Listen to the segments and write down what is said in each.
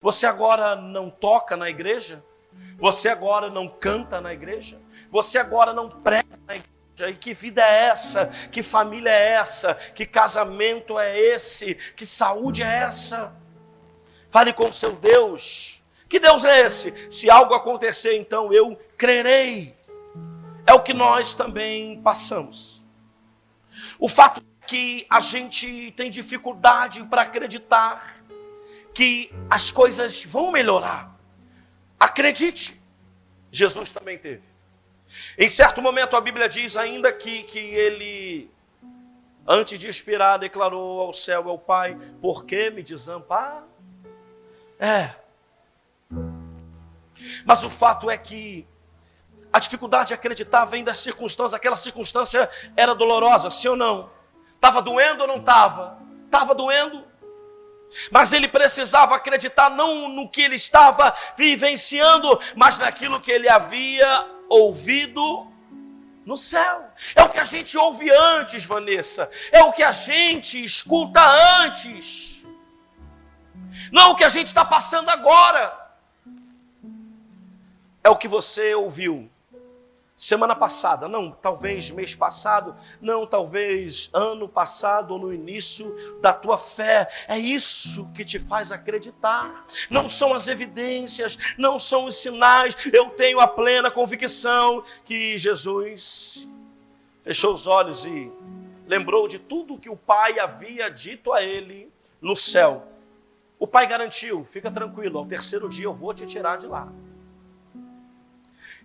Você agora não toca na igreja? Você agora não canta na igreja? Você agora não prega na igreja? E que vida é essa? Que família é essa? Que casamento é esse? Que saúde é essa? Fale com o seu Deus. Que Deus é esse? Se algo acontecer, então eu crerei. É o que nós também passamos. O fato é que a gente tem dificuldade para acreditar que as coisas vão melhorar. Acredite, Jesus também teve. Em certo momento a Bíblia diz ainda que ele, antes de expirar, declarou ao céu e ao Pai: por que me desampara? Mas o fato é que a dificuldade de acreditar vem das circunstâncias. Aquela circunstância era dolorosa, sim ou não? Estava doendo ou não estava? Estava doendo. Mas ele precisava acreditar não no que ele estava vivenciando, mas naquilo que ele havia ouvido no céu. É o que a gente ouve antes, Vanessa. É o que a gente escuta antes. Não o que a gente está passando agora. É o que você ouviu semana passada, não, talvez mês passado, não, talvez ano passado ou no início da tua fé. É isso que te faz acreditar. Não são as evidências, não são os sinais. Eu tenho a plena convicção que Jesus fechou os olhos e lembrou de tudo que o Pai havia dito a ele no céu. O Pai garantiu: fica tranquilo, ao terceiro dia eu vou te tirar de lá.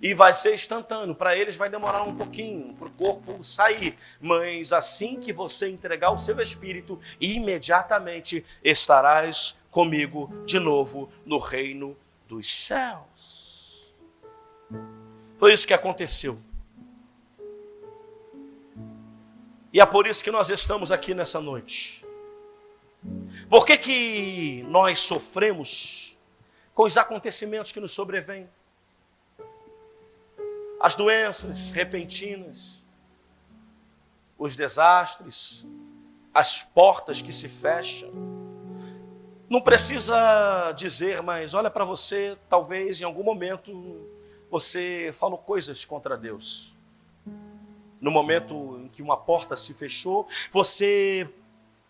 E vai ser instantâneo. Para eles vai demorar um pouquinho, para o corpo sair. Mas assim que você entregar o seu espírito, imediatamente estarás comigo de novo no reino dos céus. Foi isso que aconteceu. E é por isso que nós estamos aqui nessa noite. Por que nós sofremos com os acontecimentos que nos sobrevêm? As doenças repentinas, os desastres, as portas que se fecham. Não precisa dizer, mas olha para você, talvez em algum momento você falou coisas contra Deus. No momento em que uma porta se fechou, você,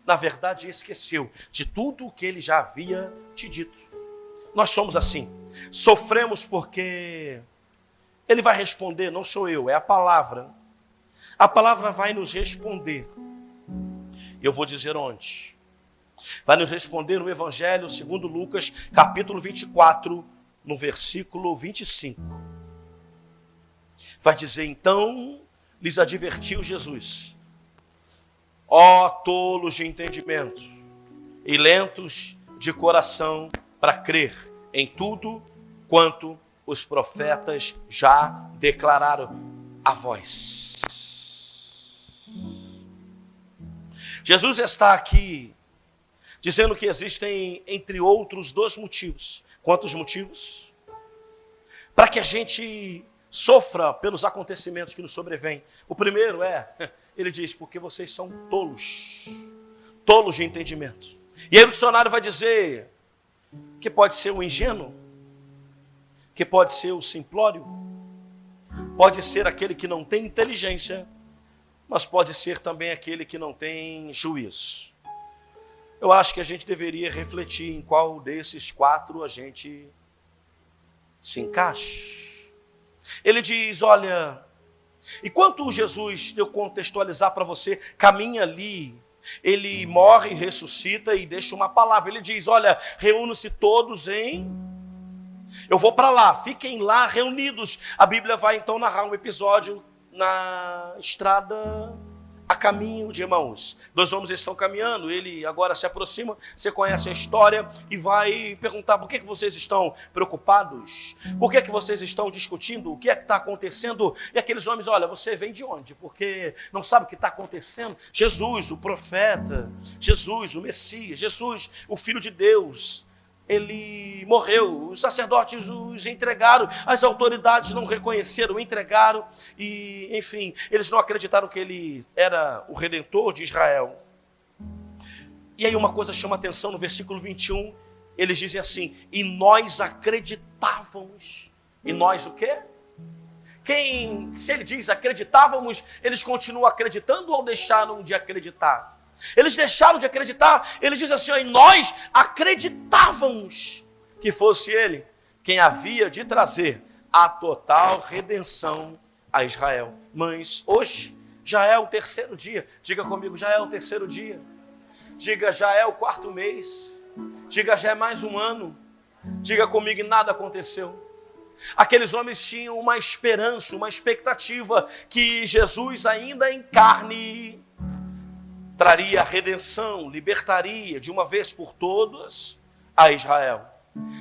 na verdade, esqueceu de tudo o que Ele já havia te dito. Nós somos assim, sofremos porque Ele vai responder, não sou eu, é a palavra. A palavra vai nos responder. Eu vou dizer onde. Vai nos responder no Evangelho segundo Lucas, capítulo 24, no versículo 25. Vai dizer: então lhes advertiu Jesus: ó tolos de entendimento e lentos de coração para crer em tudo quanto os profetas já declararam a vós. Jesus está aqui dizendo que existem, entre outros, 2 motivos. Quantos motivos? Para que a gente sofra pelos acontecimentos que nos sobrevêm. O primeiro ele diz: porque vocês são tolos, tolos de entendimento. E aí o dicionário vai dizer que pode ser o ingênuo, que pode ser o simplório, pode ser aquele que não tem inteligência, mas pode ser também aquele que não tem juízo. Eu acho que a gente deveria refletir em qual desses 4 a gente se encaixa. Ele diz: olha, enquanto Jesus, eu contextualizar para você, caminha ali, ele morre, ressuscita e deixa uma palavra. Ele diz: olha, reúnam-se todos eu vou para lá, fiquem lá reunidos. A Bíblia vai então narrar um episódio na estrada a caminho de Emaús. 2 homens estão caminhando, ele agora se aproxima, você conhece a história, e vai perguntar: por que vocês estão preocupados? Por que vocês estão discutindo? O que é que está acontecendo? E aqueles homens: olha, você vem de onde? Porque não sabe o que está acontecendo? Jesus, o profeta, Jesus, o Messias, Jesus, o Filho de Deus, ele morreu, os sacerdotes os entregaram, as autoridades não reconheceram, entregaram, e enfim, eles não acreditaram que ele era o Redentor de Israel. E aí uma coisa chama atenção no versículo 21, eles dizem assim: e nós acreditávamos. E nós o quê? Se ele diz acreditávamos, eles continuam acreditando ou deixaram de acreditar? Eles deixaram de acreditar. Eles dizem assim: e nós acreditávamos que fosse ele quem havia de trazer a total redenção a Israel. Mas hoje já é o terceiro dia. Diga comigo: já é o terceiro dia. Diga: já é o quarto mês. Diga: já é mais um ano. Diga comigo: e nada aconteceu. Aqueles homens tinham uma esperança, uma expectativa que Jesus ainda em carne traria a redenção, libertaria de uma vez por todas a Israel.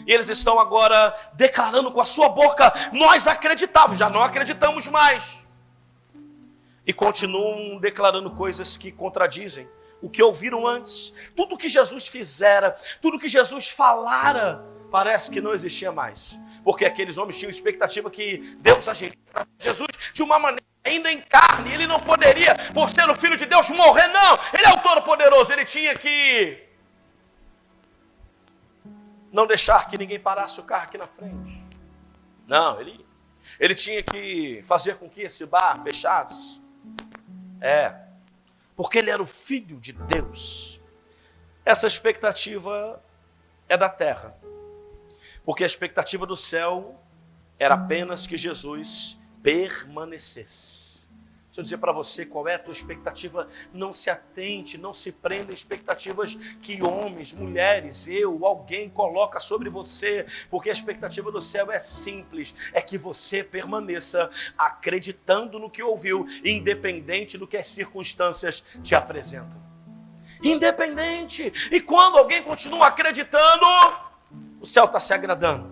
E eles estão agora declarando com a sua boca: nós acreditávamos, já não acreditamos mais. E continuam declarando coisas que contradizem o que ouviram antes. Tudo que Jesus fizera, tudo que Jesus falara, parece que não existia mais. Porque aqueles homens tinham expectativa que Deus agiria para Jesus de uma maneira ainda em carne. Ele não poderia, por ser o Filho de Deus, morrer, não. Ele é o Todo-Poderoso, ele tinha que não deixar que ninguém parasse o carro aqui na frente. Não, ele tinha que fazer com que esse bar fechasse. Porque ele era o Filho de Deus. Essa expectativa é da terra. Porque a expectativa do céu era apenas que Jesus permanecesse. Deixa eu dizer para você qual é a tua expectativa. Não se atente, não se prenda em expectativas que homens, mulheres, alguém coloca sobre você. Porque a expectativa do céu é simples. É que você permaneça acreditando no que ouviu, independente do que as circunstâncias te apresentam. Independente. E quando alguém continua acreditando, o céu está se agradando.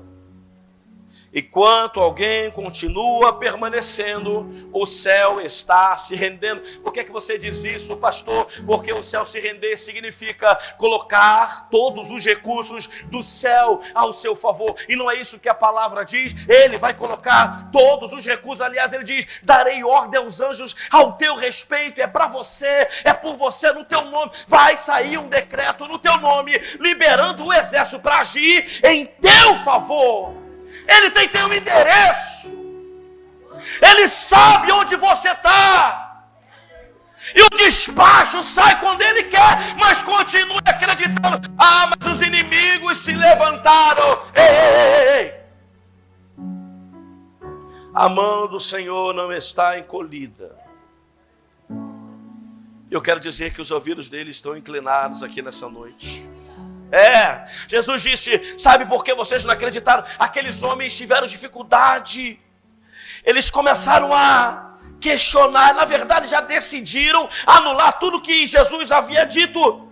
Enquanto alguém continua permanecendo, o céu está se rendendo. Por que você diz isso, pastor? Porque o céu se render significa colocar todos os recursos do céu ao seu favor. E não é isso que a palavra diz. Ele vai colocar todos os recursos. Aliás, ele diz: darei ordem aos anjos ao teu respeito. É para você, é por você, no teu nome. Vai sair um decreto no teu nome, liberando o exército para agir em teu favor. Ele tem teu endereço. Ele sabe onde você está. E o despacho sai quando ele quer, mas continue acreditando. Mas os inimigos se levantaram. Ei. A mão do Senhor não está encolhida. Eu quero dizer que os ouvidos dele estão inclinados aqui nessa noite. Jesus disse: sabe por que vocês não acreditaram? Aqueles homens tiveram dificuldade. Eles começaram a questionar. Na verdade, já decidiram anular tudo que Jesus havia dito.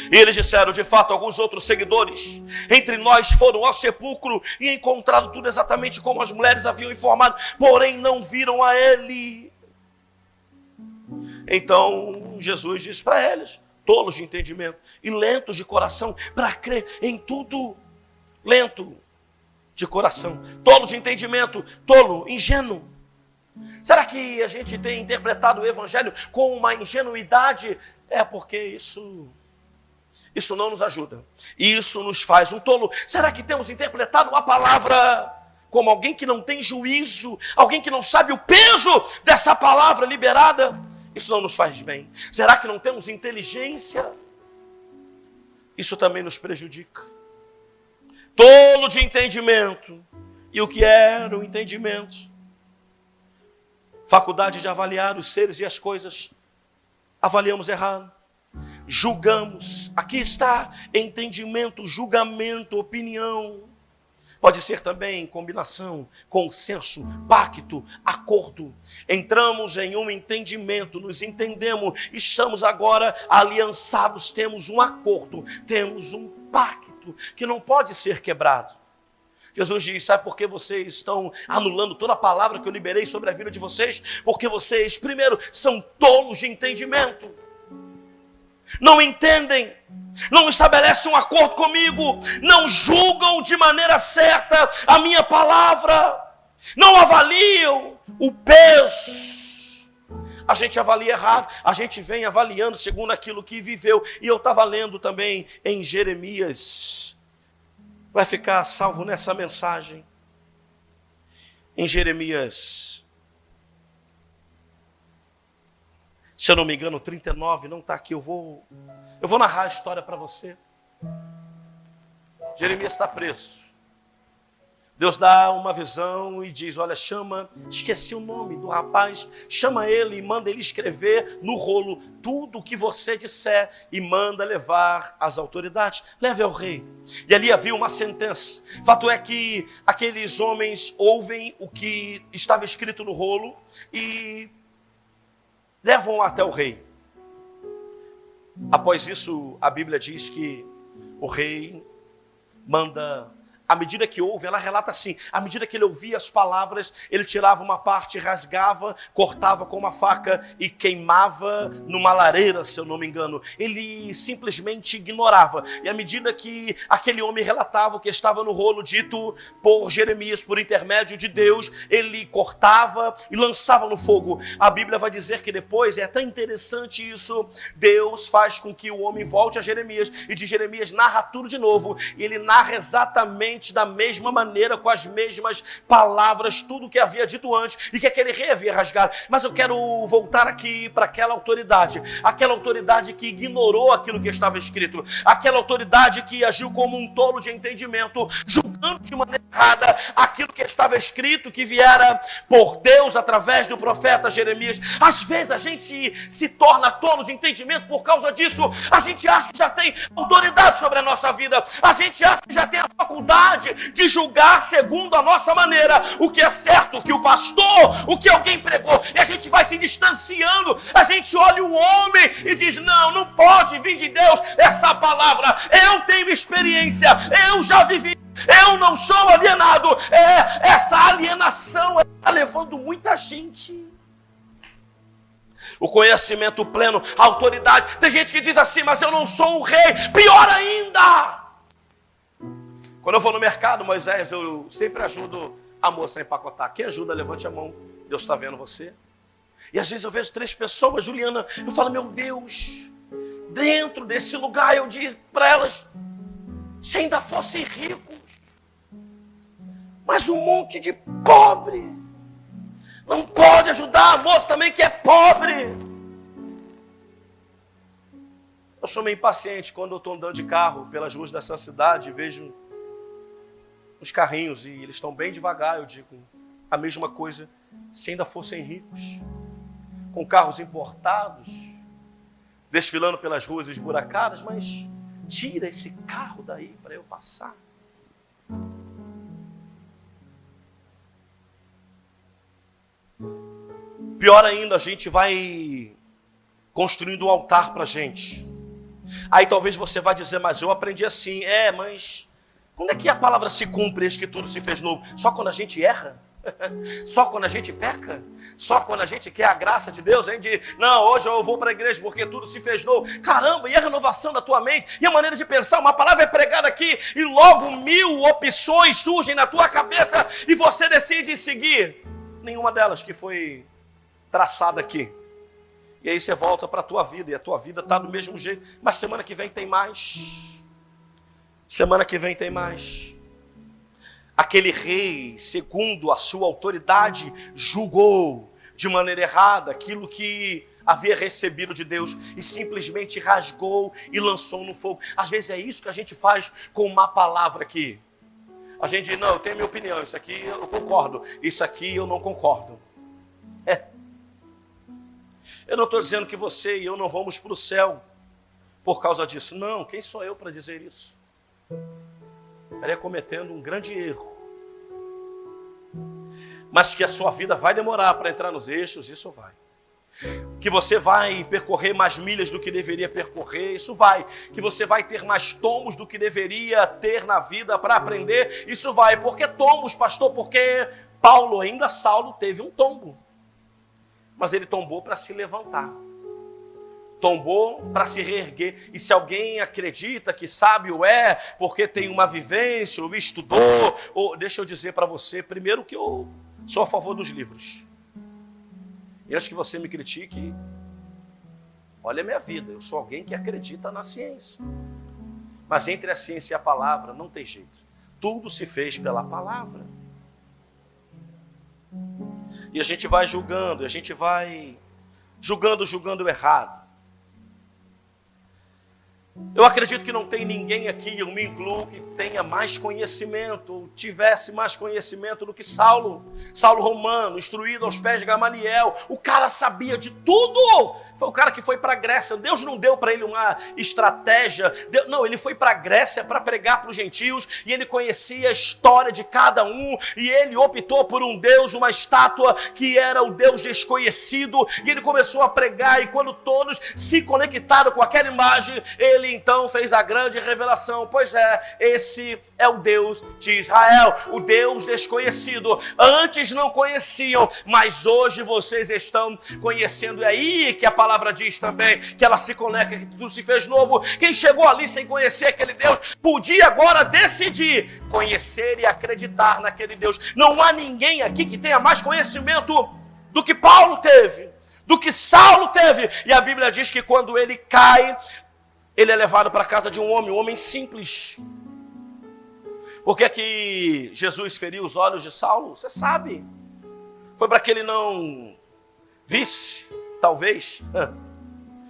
E eles disseram: de fato, alguns outros seguidores entre nós foram ao sepulcro e encontraram tudo exatamente como as mulheres haviam informado, porém não viram a ele. Então Jesus disse para eles: tolos de entendimento e lentos de coração para crer em tudo. Lento de coração, tolo de entendimento, tolo, ingênuo. Será que a gente tem interpretado o evangelho com uma ingenuidade? Porque isso não nos ajuda. Isso nos faz um tolo. Será que temos interpretado a palavra como alguém que não tem juízo, alguém que não sabe o peso dessa palavra liberada? Isso não nos faz bem. Será que não temos inteligência? Isso também nos prejudica. Tolo de entendimento. E o que era o entendimento? Faculdade de avaliar os seres e as coisas. Avaliamos errado. Julgamos. Aqui está entendimento, julgamento, opinião. Pode ser também combinação, consenso, pacto, acordo. Entramos em um entendimento, nos entendemos, estamos agora aliançados, temos um acordo, temos um pacto que não pode ser quebrado. Jesus diz: sabe por que vocês estão anulando toda a palavra que eu liberei sobre a vida de vocês? Porque vocês, primeiro, são tolos de entendimento. Não entendem, não estabelecem um acordo comigo, não julgam de maneira certa a minha palavra, não avaliam o peso, a gente avalia errado, a gente vem avaliando segundo aquilo que viveu. E eu estava lendo também em Jeremias, vai ficar salvo nessa mensagem, em Jeremias, se eu não me engano, 39, não está aqui, eu vou narrar a história para você. Jeremias está preso. Deus dá uma visão e diz, olha, esqueci o nome do rapaz, chama ele e manda ele escrever no rolo tudo o que você disser e manda levar às autoridades. Leve ao rei. E ali havia uma sentença. Fato é que aqueles homens ouvem o que estava escrito no rolo e levam até o rei. Após isso, a Bíblia diz que o rei manda, à medida que ouve, ela relata assim, à medida que ele ouvia as palavras, ele tirava uma parte, rasgava, cortava com uma faca e queimava numa lareira, se eu não me engano. Ele simplesmente ignorava. E à medida que aquele homem relatava o que estava no rolo dito por Jeremias, por intermédio de Deus, ele cortava e lançava no fogo. A Bíblia vai dizer que depois, é tão interessante isso, Deus faz com que o homem volte a Jeremias, e de Jeremias narra tudo de novo, e ele narra exatamente da mesma maneira, com as mesmas palavras, tudo que havia dito antes e que aquele rei havia rasgado. Mas eu quero voltar aqui para aquela autoridade que ignorou aquilo que estava escrito, aquela autoridade que agiu como um tolo de entendimento, julgando de maneira errada aquilo que estava escrito, que viera por Deus através do profeta Jeremias. Às vezes a gente se torna tolo de entendimento por causa disso. A gente acha que já tem autoridade sobre a nossa vida, a gente acha que já tem a faculdade de julgar segundo a nossa maneira o que é certo, o que o pastor, o que alguém pregou, e a gente vai se distanciando, a gente olha o homem e diz, não pode vir de Deus essa palavra, eu tenho experiência, eu já vivi, eu não sou alienado. Essa alienação está levando muita gente. O conhecimento pleno, a autoridade, tem gente que diz assim, mas eu não sou o rei, pior ainda. Quando eu vou no mercado, Moisés, eu sempre ajudo a moça a empacotar. Quem ajuda, levante a mão. Deus está vendo você. E às vezes eu vejo 3 pessoas, Juliana, eu falo, meu Deus, dentro desse lugar eu digo para elas, se ainda fossem ricos, mas um monte de pobre, não pode ajudar a moça também que é pobre. Eu sou meio impaciente quando eu estou andando de carro pelas ruas dessa cidade e vejo os carrinhos, e eles estão bem devagar, eu digo, a mesma coisa, se ainda fossem ricos, com carros importados, desfilando pelas ruas esburacadas, mas tira esse carro daí para eu passar. Pior ainda, a gente vai construindo um altar para a gente. Aí talvez você vai dizer, mas eu aprendi assim. Mas quando é que a palavra se cumpre, que tudo se fez novo? Só quando a gente erra? Só quando a gente peca? Só quando a gente quer a graça de Deus? Não, hoje eu vou para a igreja porque tudo se fez novo. Caramba, e a renovação da tua mente? E a maneira de pensar? Uma palavra é pregada aqui e logo 1000 opções surgem na tua cabeça e você decide seguir nenhuma delas que foi traçada aqui. E aí você volta para a tua vida e a tua vida está do mesmo jeito. Mas semana que vem tem mais. Semana que vem tem mais. Aquele rei, segundo a sua autoridade, julgou de maneira errada aquilo que havia recebido de Deus e simplesmente rasgou e lançou no fogo. Às vezes é isso que a gente faz com uma palavra aqui. A gente diz, não, eu tenho a minha opinião, isso aqui eu concordo, isso aqui eu não concordo. Eu não estou dizendo que você e eu não vamos para o céu por causa disso. Não, quem sou eu para dizer isso? Estaria cometendo um grande erro. Mas que a sua vida vai demorar para entrar nos eixos, isso vai. Que você vai percorrer mais milhas do que deveria percorrer, isso vai. Que você vai ter mais tombos do que deveria ter na vida para aprender, isso vai. Por que tombos, pastor? Porque Paulo, ainda Saulo, teve um tombo. Mas ele tombou para se levantar. Tombou para se reerguer. E se alguém acredita que sábio é porque tem uma vivência, ou estudou, deixa eu dizer para você, primeiro que eu sou a favor dos livros. E antes que você me critique, olha a minha vida, eu sou alguém que acredita na ciência. Mas entre a ciência e a palavra não tem jeito. Tudo se fez pela palavra. E a gente vai julgando, a gente vai julgando errado. Eu acredito que não tem ninguém aqui, eu me incluo, que tenha mais conhecimento, ou tivesse mais conhecimento do que Saulo. Saulo romano, instruído aos pés de Gamaliel. O cara sabia de tudo. Foi o cara que foi para a Grécia. Deus não deu para ele uma estratégia. Não, ele foi para a Grécia para pregar para os gentios. E ele conhecia a história de cada um. E ele optou por um Deus, uma estátua que era o Deus desconhecido. E ele começou a pregar. E quando todos se conectaram com aquela imagem, ele então fez a grande revelação. Pois é, esse é o Deus de Israel, o Deus desconhecido. Antes não conheciam, mas hoje vocês estão conhecendo. É aí que a palavra diz também, que ela se conecta, que tudo se fez novo. Quem chegou ali sem conhecer aquele Deus, podia agora decidir conhecer e acreditar naquele Deus. Não há ninguém aqui que tenha mais conhecimento do que Paulo teve, do que Saulo teve. E a Bíblia diz que quando ele cai, ele é levado para a casa de um homem simples. Por que que Jesus feriu os olhos de Saulo? Você sabe. Foi para que ele não visse, talvez,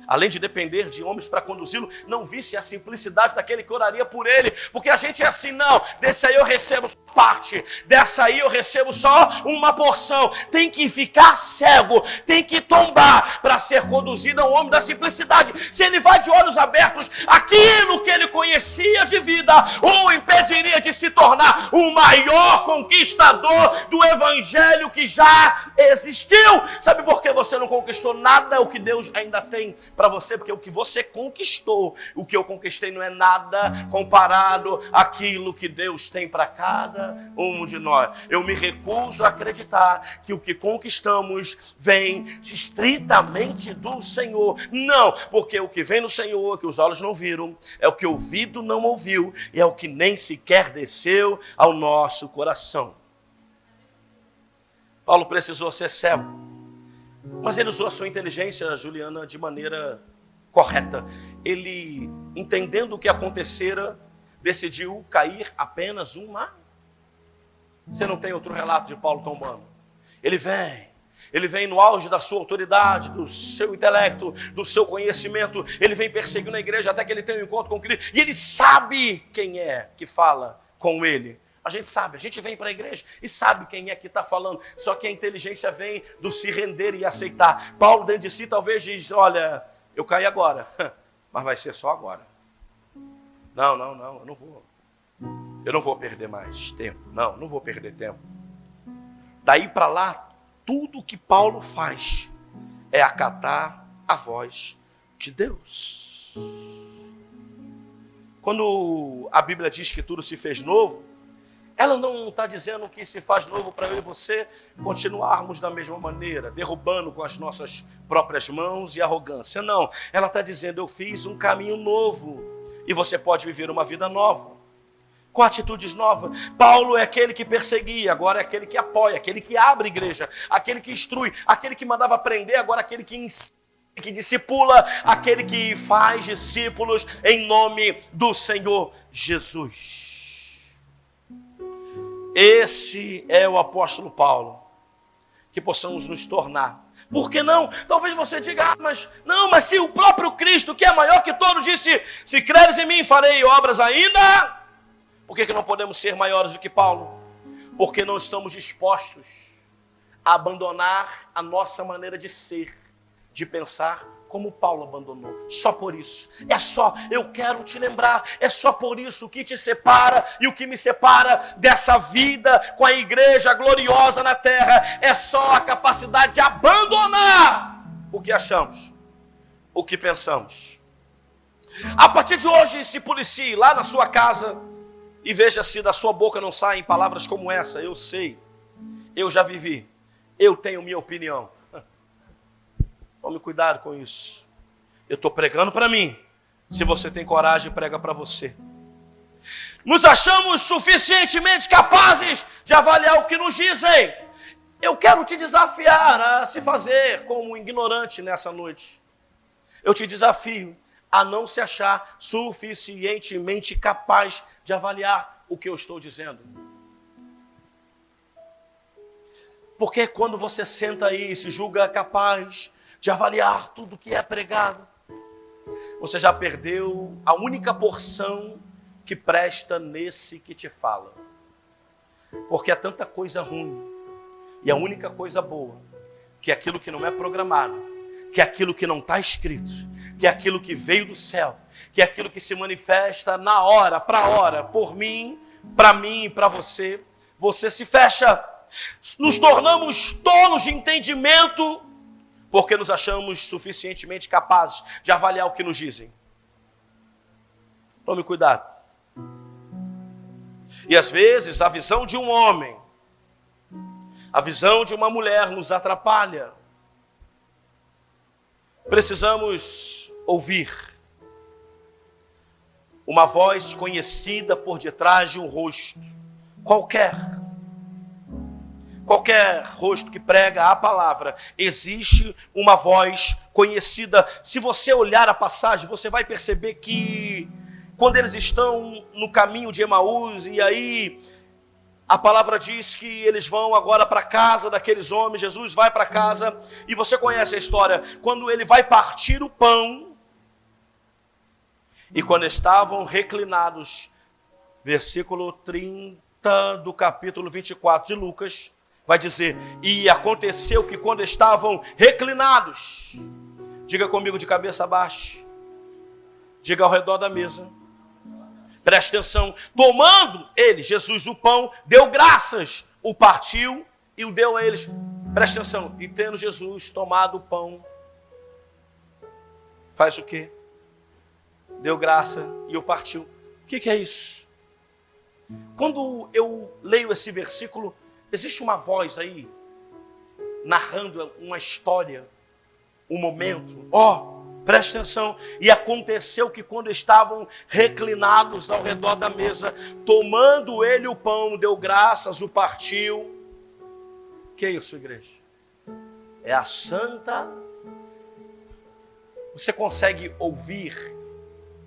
além de depender de homens para conduzi-lo, não visse a simplicidade daquele que oraria por ele. Porque a gente é assim, não, desse aí eu recebo parte, dessa aí eu recebo só uma porção. Tem que ficar cego, tem que tombar para ser conduzido ao homem da simplicidade. Se ele vai de olhos abertos, aquilo que ele conhecia de vida o impediria de se tornar o maior conquistador do evangelho que já existiu. Sabe por que você não conquistou nada o que Deus ainda tem para você? Porque o que você conquistou, o que eu conquistei não é nada comparado àquilo que Deus tem para cada um de nós. Eu me recuso a acreditar que o que conquistamos vem estritamente do Senhor. Não, porque o que vem do Senhor, que os olhos não viram, é o que o ouvido não ouviu, e é o que nem sequer desceu ao nosso coração. Paulo precisou ser cego, mas ele usou a sua inteligência, Juliana, de maneira correta. Ele, entendendo o que acontecera, decidiu cair apenas uma. Você não tem outro relato de Paulo tombando. Ele vem no auge da sua autoridade, do seu intelecto, do seu conhecimento. Ele vem perseguindo a igreja até que ele tenha um encontro com Cristo. E ele sabe quem é que fala com ele. A gente sabe, a gente vem para a igreja e sabe quem é que está falando. Só que a inteligência vem do se render e aceitar. Paulo dentro de si talvez diz, olha, eu caí agora, mas vai ser só agora. Não, eu não vou. Eu não vou perder mais tempo. Não vou perder tempo. Daí para lá, tudo que Paulo faz é acatar a voz de Deus. Quando a Bíblia diz que tudo se fez novo, ela não está dizendo que se faz novo para eu e você continuarmos da mesma maneira, derrubando com as nossas próprias mãos e arrogância. Não, ela está dizendo, eu fiz um caminho novo e você pode viver uma vida nova, com atitudes novas. Paulo é aquele que perseguia, agora é aquele que apoia, aquele que abre igreja, aquele que instrui, aquele que mandava aprender, agora aquele que ensina, que discipula, aquele que faz discípulos em nome do Senhor Jesus. Esse é o apóstolo Paulo, que possamos nos tornar. Por que não? Talvez você diga, mas se o próprio Cristo, que é maior que todos, disse, se creres em mim, farei obras ainda. Por que não podemos ser maiores do que Paulo? Porque não estamos dispostos a abandonar a nossa maneira de ser, de pensar, como Paulo abandonou. Só por isso. Eu quero te lembrar, é só por isso o que te separa e o que me separa dessa vida com a igreja gloriosa na terra. É só a capacidade de abandonar o que achamos, o que pensamos. A partir de hoje, se policie lá na sua casa e veja se da sua boca não saem palavras como essa. Eu sei, eu já vivi, eu tenho minha opinião. Tome cuidado com isso. Eu estou pregando para mim. Se você tem coragem, prega para você. Nos achamos suficientemente capazes de avaliar o que nos dizem. Eu quero te desafiar a se fazer como um ignorante nessa noite. Eu te desafio a não se achar suficientemente capaz de avaliar o que eu estou dizendo. Porque quando você senta aí e se julga capaz de avaliar tudo que é pregado, você já perdeu a única porção que presta nesse que te fala. Porque é tanta coisa ruim, e a única coisa boa, que é aquilo que não é programado, que é aquilo que não está escrito, que é aquilo que veio do céu, que é aquilo que se manifesta na hora, por mim, para você. Você se fecha. Nos tornamos tolos de entendimento, porque nos achamos suficientemente capazes de avaliar o que nos dizem. Tome cuidado. E às vezes a visão de um homem, a visão de uma mulher nos atrapalha. Precisamos ouvir uma voz conhecida por detrás de um rosto. Qualquer rosto que prega a palavra, existe uma voz conhecida. Se você olhar a passagem, você vai perceber que quando eles estão no caminho de Emaús, e aí a palavra diz que eles vão agora para a casa daqueles homens, Jesus vai para casa, e você conhece a história, quando ele vai partir o pão, e quando estavam reclinados, versículo 30 do capítulo 24 de Lucas, vai dizer, e aconteceu que quando estavam reclinados, diga comigo de cabeça baixa, diga ao redor da mesa, preste atenção, tomando ele, Jesus, o pão, deu graças, o partiu e o deu a eles. Preste atenção, e tendo Jesus tomado o pão, faz o quê? Deu graça e o partiu. O que é isso? Quando eu leio esse versículo, existe uma voz aí, narrando uma história, um momento. Preste atenção, e aconteceu que quando estavam reclinados ao redor da mesa, tomando ele o pão, deu graças, o partiu. Que é isso, igreja? É a santa. Você consegue ouvir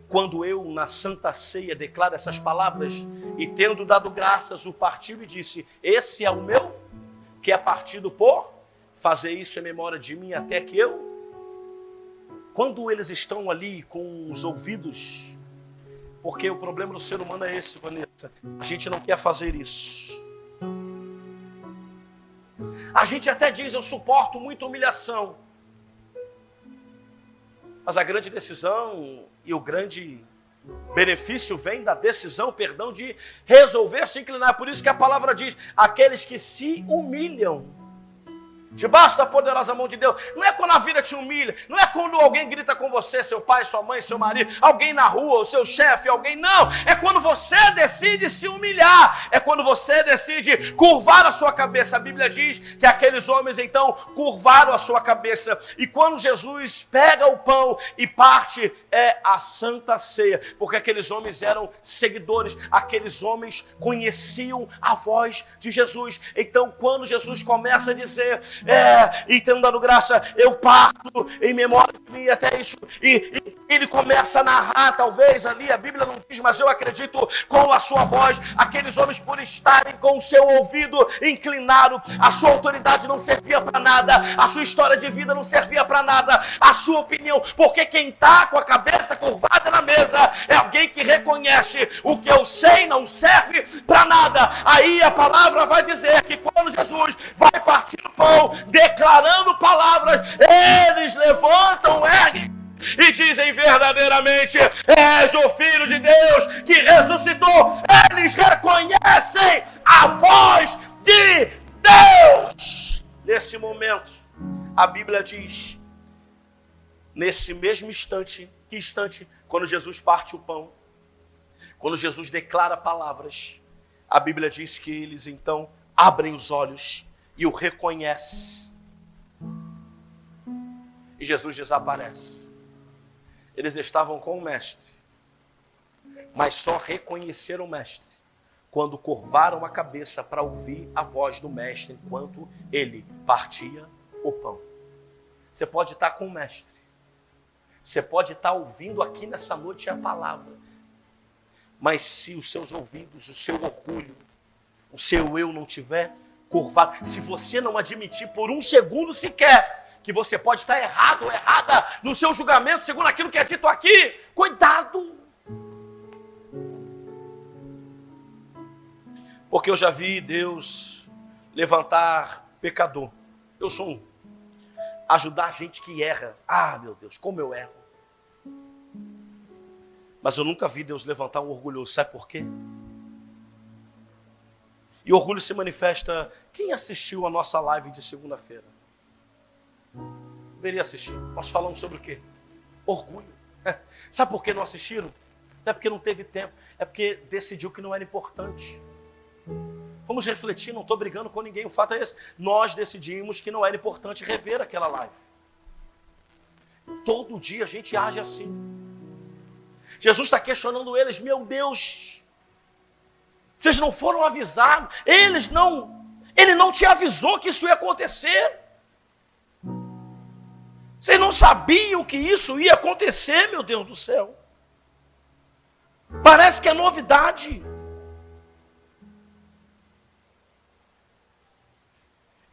quando eu, na Santa Ceia, declaro essas palavras, e tendo dado graças, o partiu e disse, esse é o meu, que é partido por, fazer isso em memória de mim, até que eu. Quando eles estão ali com os ouvidos, porque o problema do ser humano é esse, Vanessa, a gente não quer fazer isso. A gente até diz, eu suporto muita humilhação. Mas a grande decisão e o grande benefício vem da decisão, de resolver se inclinar. Por isso que a palavra diz, aqueles que se humilham debaixo da poderosa mão de Deus. Não é quando a vida te humilha, não é quando alguém grita com você, seu pai, sua mãe, seu marido, alguém na rua, o seu chefe, alguém, não. É quando você decide se humilhar, é quando você decide curvar a sua cabeça. A Bíblia diz que aqueles homens então curvaram a sua cabeça, e quando Jesus pega o pão e parte, é a Santa Ceia, porque aqueles homens eram seguidores, aqueles homens conheciam a voz de Jesus. Então quando Jesus começa a dizer, e tendo dado graça, eu parto em memória de mim, até isso, e ele começa a narrar, talvez ali, a Bíblia não diz, mas eu acredito, com a sua voz, aqueles homens por estarem com o seu ouvido inclinado, a sua autoridade não servia para nada, a sua história de vida não servia para nada, a sua opinião, porque quem está com a cabeça curvada na mesa é alguém que reconhece, o que eu sei não serve para nada. Aí a palavra vai dizer que quando Jesus vai partir o pão, declarando palavras, eles levantam, erguem e dizem verdadeiramente, és o Filho de Deus que ressuscitou. Eles reconhecem a voz de Deus. Nesse momento, a Bíblia diz, nesse mesmo instante, que instante? Quando Jesus parte o pão, quando Jesus declara palavras, a Bíblia diz que eles então abrem os olhos e o reconhece. E Jesus desaparece. Eles estavam com o mestre, mas só reconheceram o mestre quando curvaram a cabeça para ouvir a voz do mestre enquanto ele partia o pão. Você pode estar com o mestre, você pode estar ouvindo aqui nessa noite a palavra, mas se os seus ouvidos, o seu orgulho, o seu eu não tiver curvado, se você não admitir por um segundo sequer que você pode estar errado ou errada no seu julgamento, segundo aquilo que é dito aqui, cuidado! Porque eu já vi Deus levantar pecador. Eu sou um. Ajudar gente que erra. Ah, meu Deus, como eu erro. Mas eu nunca vi Deus levantar um orgulhoso. Sabe por quê? E o orgulho se manifesta... Quem assistiu a nossa live de segunda-feira? Deveria assistir. Nós falamos sobre o quê? Orgulho. Sabe por que não assistiram? Não é porque não teve tempo. É porque decidiu que não era importante. Vamos refletir, não estou brigando com ninguém. O fato é esse. Nós decidimos que não era importante rever aquela live. Todo dia a gente age assim. Jesus está questionando eles. Meu Deus, vocês não foram avisados. Ele não te avisou que isso ia acontecer. Vocês não sabiam que isso ia acontecer, meu Deus do céu. Parece que é novidade.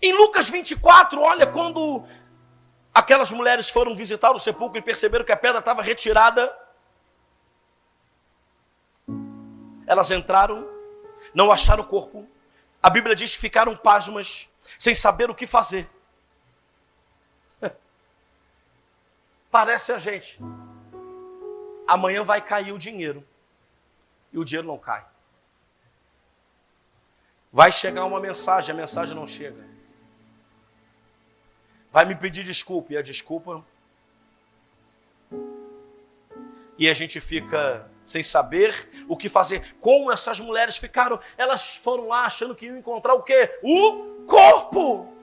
Em Lucas 24, olha, quando aquelas mulheres foram visitar o sepulcro e perceberam que a pedra estava retirada, elas entraram, não acharam o corpo. A Bíblia diz que ficaram pasmas, sem saber o que fazer. Parece a gente. Amanhã vai cair o dinheiro. E o dinheiro não cai. Vai chegar uma mensagem, a mensagem não chega. Vai me pedir desculpa, e a desculpa... E a gente fica sem saber o que fazer. Como essas mulheres ficaram? Elas foram lá achando que iam encontrar o quê? O corpo!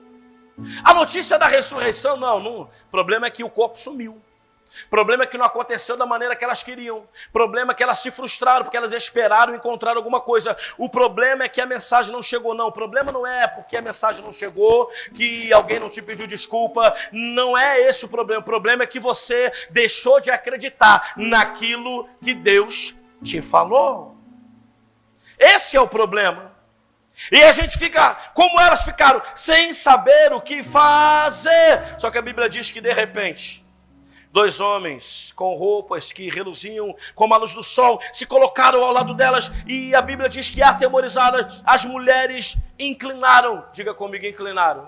A notícia da ressurreição, não. O problema é que o corpo sumiu. O problema é que não aconteceu da maneira que elas queriam. O problema é que elas se frustraram, porque elas esperaram encontrar alguma coisa. O problema é que a mensagem não chegou, não. O problema não é porque a mensagem não chegou, que alguém não te pediu desculpa. Não é esse o problema. O problema é que você deixou de acreditar naquilo que Deus te falou. Esse é o problema. E a gente fica, como elas ficaram, sem saber o que fazer. Só que a Bíblia diz que de repente... 2 homens com roupas que reluziam como a luz do sol se colocaram ao lado delas e a Bíblia diz que, atemorizadas, as mulheres inclinaram. Diga comigo, inclinaram.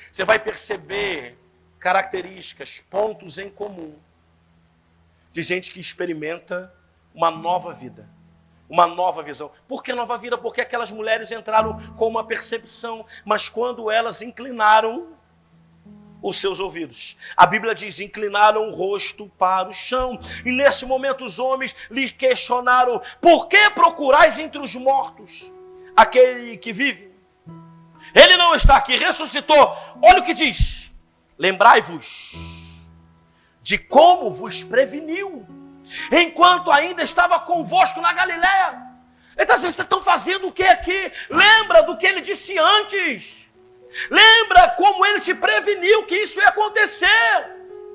Você vai perceber características, pontos em comum de gente que experimenta uma nova vida, uma nova visão. Por que nova vida? Porque aquelas mulheres entraram com uma percepção, mas quando elas inclinaram os seus ouvidos, a Bíblia diz, inclinaram o rosto para o chão. E nesse momento os homens lhe questionaram: por que procurais entre os mortos aquele que vive? Ele não está aqui, ressuscitou. Olha o que diz: lembrai-vos de como vos preveniu, enquanto ainda estava convosco na Galileia. Ele está dizendo: vocês estão fazendo o que aqui? Lembra do que ele disse antes. Lembra como ele te preveniu que isso ia acontecer.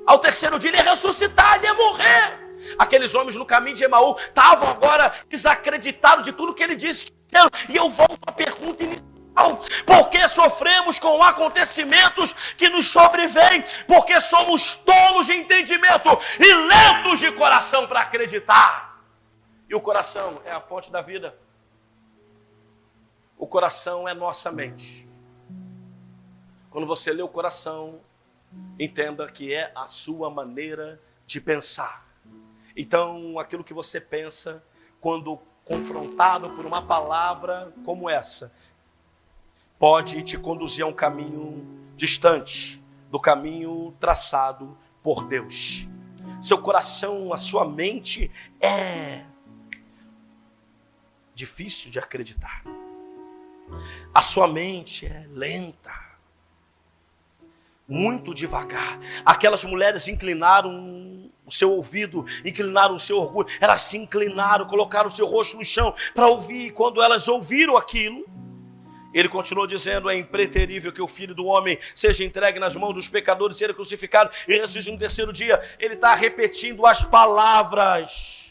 Ao terceiro dia ele ia ressuscitar, ele ia morrer. Aqueles homens no caminho de Emaú estavam agora desacreditados de tudo que ele disse. E eu volto à pergunta inicial: por que sofremos com acontecimentos que nos sobrevêm? Porque somos tolos de entendimento e lentos de coração para acreditar. E o coração é a fonte da vida. O coração é nossa mente. Quando você lê o coração, entenda que é a sua maneira de pensar. Então, aquilo que você pensa, quando confrontado por uma palavra como essa, pode te conduzir a um caminho distante do caminho traçado por Deus. Seu coração, a sua mente é difícil de acreditar. A sua mente é lenta. Muito devagar. Aquelas mulheres inclinaram o seu ouvido, inclinaram o seu orgulho, elas se inclinaram, colocaram o seu rosto no chão para ouvir. E quando elas ouviram aquilo, ele continuou dizendo: é impreterível que o Filho do Homem seja entregue nas mãos dos pecadores, seja crucificado e ressuscite no terceiro dia. Ele está repetindo as palavras.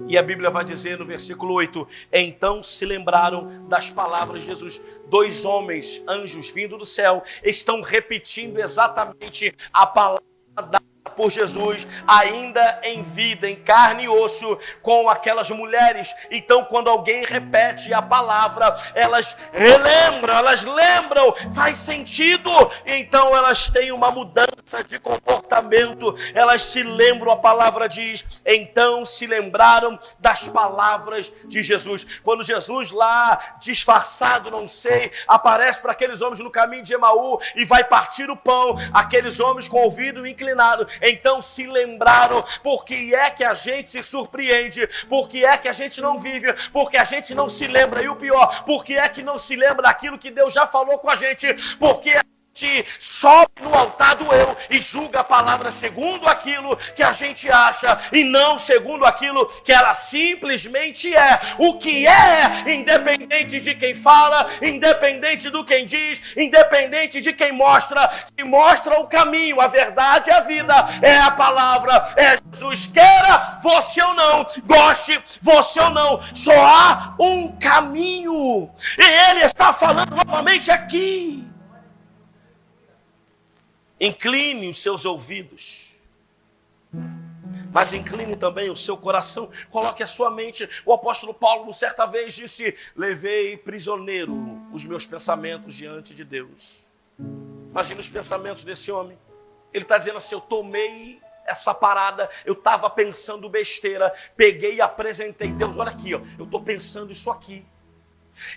E a Bíblia vai dizer no versículo 8: então se lembraram das palavras de Jesus. 2 homens, anjos vindo do céu, estão repetindo exatamente a palavra dada por Jesus, ainda em vida, em carne e osso, com aquelas mulheres. Então, quando alguém repete a palavra, elas relembram, elas lembram, faz sentido. Então, elas têm uma mudança de comportamento, elas se lembram. A palavra diz: então se lembraram das palavras de Jesus. Quando Jesus lá, disfarçado, não sei, aparece para aqueles homens no caminho de Emaú e vai partir o pão, aqueles homens com o ouvido inclinado, então se lembraram. Por que é que a gente se surpreende? Por que é que a gente não vive? Porque a gente não se lembra. E o pior, por que é que não se lembra daquilo que Deus já falou com a gente? Porque a gente sobe no altar do eu e julga a palavra segundo aquilo que a gente acha e não segundo aquilo que ela simplesmente é. O que é, independente de quem fala, independente do quem diz, independente de quem mostra, se mostra o caminho, a verdade e a vida, é a palavra, é Jesus. Queira você ou não, goste você ou não, só há um caminho. E ele está falando novamente aqui. Incline os seus ouvidos, mas incline também o seu coração. Coloque a sua mente. O apóstolo Paulo, certa vez, disse: levei prisioneiro os meus pensamentos diante de Deus. Imagina os pensamentos desse homem. Ele está dizendo assim: eu tomei essa parada, eu estava pensando besteira, peguei e apresentei. Deus, olha aqui, ó, eu estou pensando isso aqui.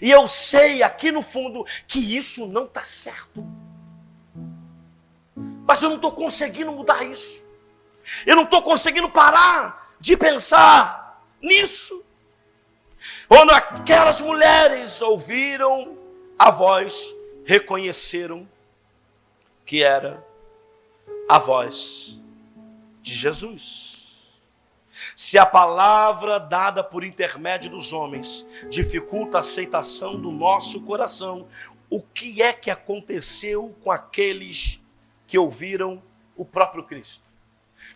E eu sei aqui no fundo que isso não está certo. Mas eu não estou conseguindo mudar isso. Eu não estou conseguindo parar de pensar nisso. Quando aquelas mulheres ouviram a voz, reconheceram que era a voz de Jesus. Se a palavra dada por intermédio dos homens dificulta a aceitação do nosso coração, o que é que aconteceu com aqueles que ouviram o próprio Cristo?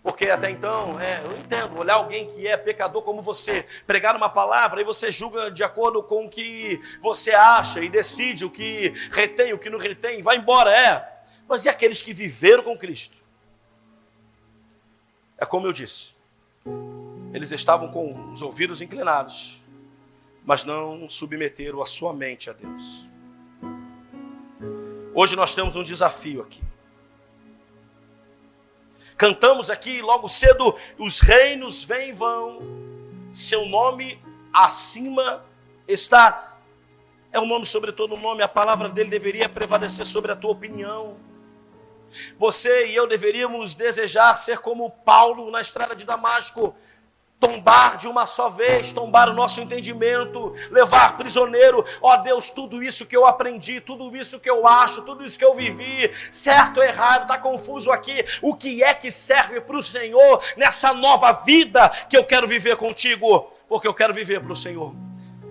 Porque até então, eu entendo, olhar alguém que é pecador como você, pregar uma palavra e você julga de acordo com o que você acha e decide o que retém, o que não retém, vai embora, Mas e aqueles que viveram com Cristo? É como eu disse, eles estavam com os ouvidos inclinados, mas não submeteram a sua mente a Deus. Hoje nós temos um desafio aqui. Cantamos aqui logo cedo: os reinos vêm e vão, seu nome acima está. É um nome sobre todo nome, a palavra dele deveria prevalecer sobre a tua opinião. Você e eu deveríamos desejar ser como Paulo na estrada de Damasco, tombar de uma só vez, tombar o nosso entendimento, levar prisioneiro, ó Deus, tudo isso que eu aprendi, tudo isso que eu acho, tudo isso que eu vivi, certo ou errado, está confuso aqui, o que é que serve para o Senhor nessa nova vida que eu quero viver contigo? Porque eu quero viver para o Senhor,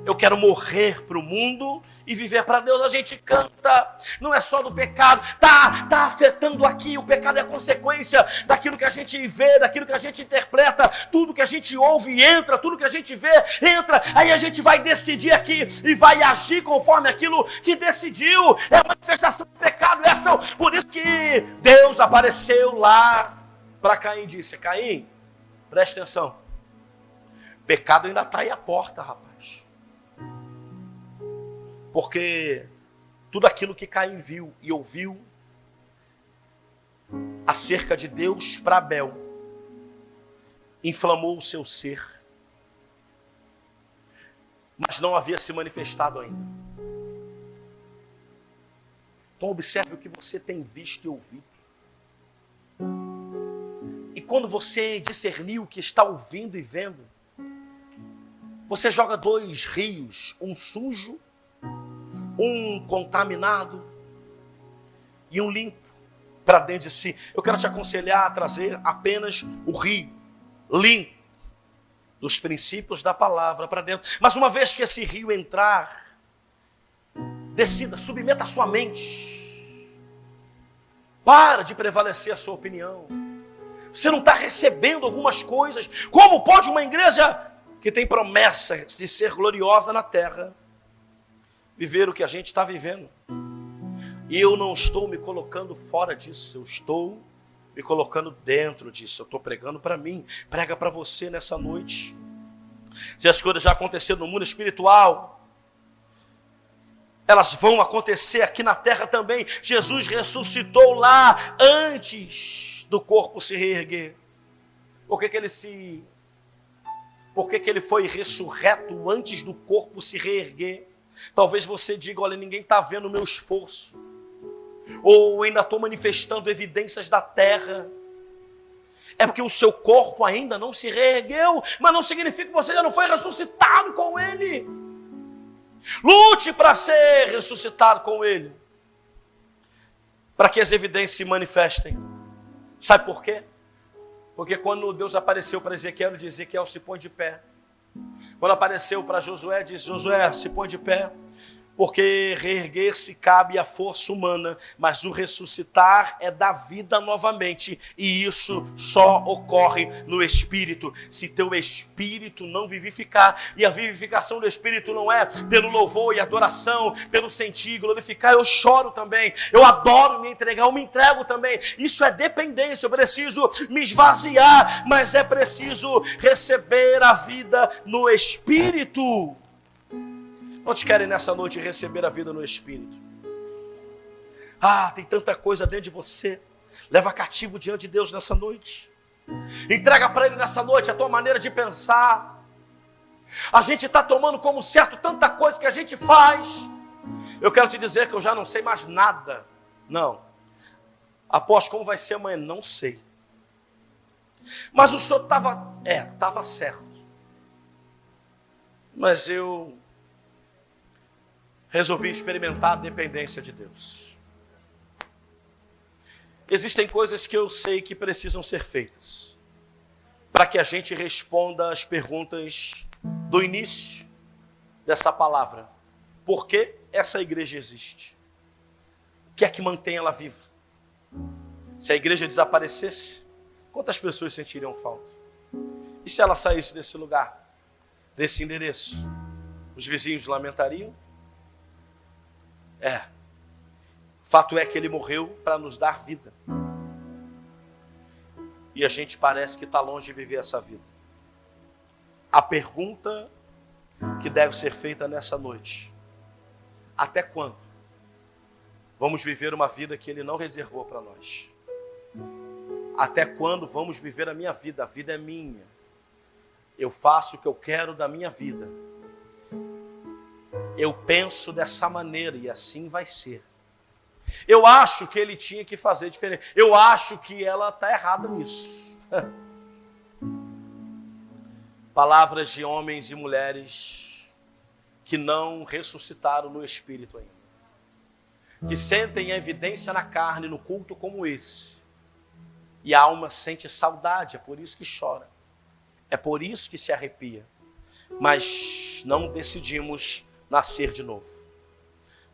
eu quero morrer para o mundo e viver para Deus. A gente canta, não é só do pecado, tá afetando aqui. O pecado é a consequência daquilo que a gente vê, daquilo que a gente interpreta, tudo que a gente ouve entra, tudo que a gente vê entra, aí a gente vai decidir aqui e vai agir conforme aquilo que decidiu. É a manifestação do pecado, por isso que Deus apareceu lá para Caim e disse: Caim, preste atenção, o pecado ainda está aí à porta, rapaz. Porque tudo aquilo que Caim viu e ouviu acerca de Deus para Abel inflamou o seu ser, mas não havia se manifestado ainda. Então observe o que você tem visto e ouvido. E quando você discernir o que está ouvindo e vendo, você joga 2 rios, um sujo, um contaminado e um limpo para dentro de si. Eu quero te aconselhar a trazer apenas o rio, limpo dos princípios da palavra para dentro. Mas uma vez que esse rio entrar, decida, submeta a sua mente. Para de prevalecer a sua opinião. Você não está recebendo algumas coisas. Como pode uma igreja que tem promessa de ser gloriosa na terra viver o que a gente está vivendo? E eu não estou me colocando fora disso, eu estou me colocando dentro disso. Eu estou pregando para mim, prega para você nessa noite. Se as coisas já aconteceram no mundo espiritual, elas vão acontecer aqui na terra também. Jesus ressuscitou lá antes do corpo se reerguer. Por que ele foi ressurreto antes do corpo se reerguer? Talvez você diga, olha, ninguém está vendo o meu esforço. Ou ainda estou manifestando evidências da terra. É porque o seu corpo ainda não se reergueu, mas não significa que você já não foi ressuscitado com ele. Lute para ser ressuscitado com ele, para que as evidências se manifestem. Sabe por quê? Porque quando Deus apareceu para Ezequiel, disse: Ezequiel, se põe de pé. Quando apareceu para Josué, disse: Josué, se põe de pé. Porque reerguer-se cabe à força humana, mas o ressuscitar é dar vida novamente, e isso só ocorre no Espírito. Se teu Espírito não vivificar, e a vivificação do Espírito não é pelo louvor e adoração, pelo sentir e glorificar, eu choro também, eu adoro me entregar, eu me entrego também. Isso é dependência, eu preciso me esvaziar, mas é preciso receber a vida no Espírito. Quantos querem nessa noite receber a vida no Espírito? Tem tanta coisa dentro de você. Leva cativo diante de Deus nessa noite. Entrega para Ele nessa noite a tua maneira de pensar. A gente está tomando como certo tanta coisa que a gente faz. Eu quero te dizer que eu já não sei mais nada. Não. Após como vai ser amanhã, não sei. Mas o senhor estava certo. Mas eu resolvi experimentar a dependência de Deus. Existem coisas que eu sei que precisam ser feitas para que a gente responda às perguntas do início dessa palavra. Por que essa igreja existe? O que é que mantém ela viva? Se a igreja desaparecesse, quantas pessoas sentiriam falta? E se ela saísse desse lugar, desse endereço? Os vizinhos lamentariam? Fato é que ele morreu para nos dar vida. E a gente parece que está longe de viver essa vida. A pergunta que deve ser feita nessa noite: até quando vamos viver uma vida que ele não reservou para nós? Até quando vamos viver a minha vida? A vida é minha. Eu faço o que eu quero da minha vida. Eu penso dessa maneira e assim vai ser. Eu acho que ele tinha que fazer diferente. Eu acho que ela está errada nisso. Palavras de homens e mulheres que não ressuscitaram no Espírito ainda. Que sentem a evidência na carne, no culto como esse. E a alma sente saudade, é por isso que chora. É por isso que se arrepia. Mas não decidimos nascer de novo.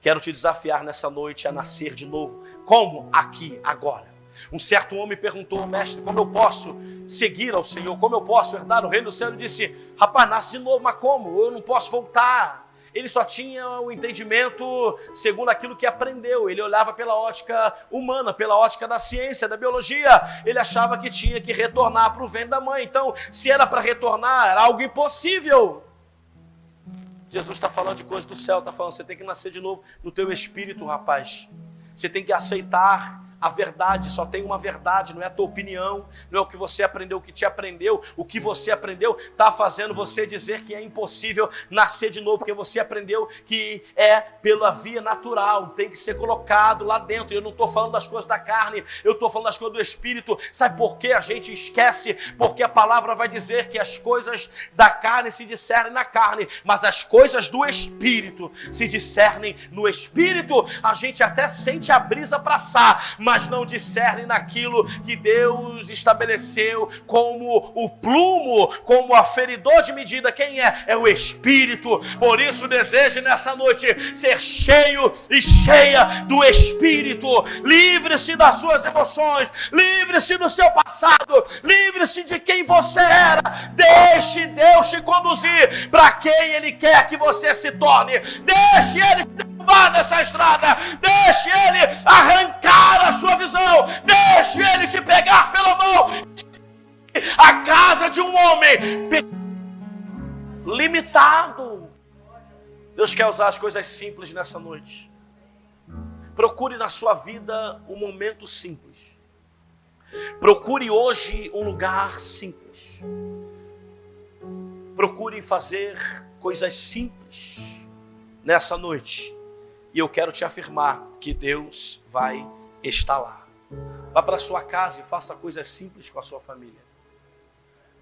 Quero te desafiar nessa noite a nascer de novo. Como? Aqui, agora. Um certo homem perguntou: mestre, como eu posso seguir ao Senhor? Como eu posso herdar o reino do céu? Ele disse: rapaz, nasce de novo, mas como? Eu não posso voltar. Ele só tinha o entendimento segundo aquilo que aprendeu. Ele olhava pela ótica humana, pela ótica da ciência, da biologia. Ele achava que tinha que retornar para o ventre da mãe. Então, se era para retornar, era algo impossível. Jesus está falando de coisas do céu, está falando: você tem que nascer de novo no teu espírito, rapaz. Você tem que aceitar a verdade. Só tem uma verdade, não é a tua opinião, não é o que você aprendeu, o que te aprendeu. O que você aprendeu está fazendo você dizer que é impossível nascer de novo, porque você aprendeu que é pela via natural, tem que ser colocado lá dentro. Eu não estou falando das coisas da carne, eu estou falando das coisas do Espírito. Sabe por que a gente esquece? Porque a palavra vai dizer que as coisas da carne se discernem na carne, mas as coisas do Espírito se discernem no Espírito. A gente até sente a brisa para assar, mas não discernem naquilo que Deus estabeleceu como o plumo, como o aferidor de medida. Quem é? É o Espírito. Por isso deseje nessa noite ser cheio e cheia do Espírito. Livre-se das suas emoções, livre-se do seu passado, livre-se de quem você era. Deixe Deus te conduzir para quem Ele quer que você se torne. Deixe Ele te levar nessa estrada, deixe Ele arrancar a sua visão, deixe Ele te pegar pela mão. A casa de um homem limitado. Deus quer usar as coisas simples nessa noite. Procure na sua vida um momento simples. Procure hoje um lugar simples. Procure fazer coisas simples nessa noite. E eu quero te afirmar que Deus vai estar lá. Vá para a sua casa e faça coisas simples com a sua família.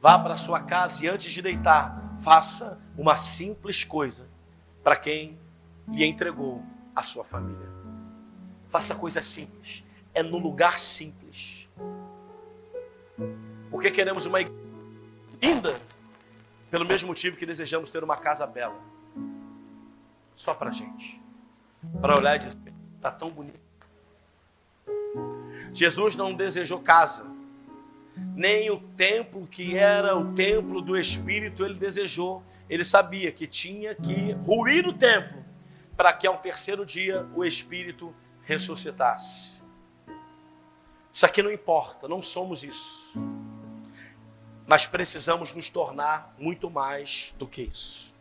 Vá para a sua casa e antes de deitar, faça uma simples coisa para quem lhe entregou a sua família. Faça coisas simples. É no lugar simples. Porque queremos uma igreja linda, pelo mesmo motivo que desejamos ter uma casa bela. Só para a gente. Para olhar e dizer, está tão bonito. Jesus não desejou casa. Nem o templo que era o templo do Espírito ele desejou. Ele sabia que tinha que ruir o templo para que ao terceiro dia o Espírito ressuscitasse. Isso aqui não importa, não somos isso. Mas precisamos nos tornar muito mais do que isso.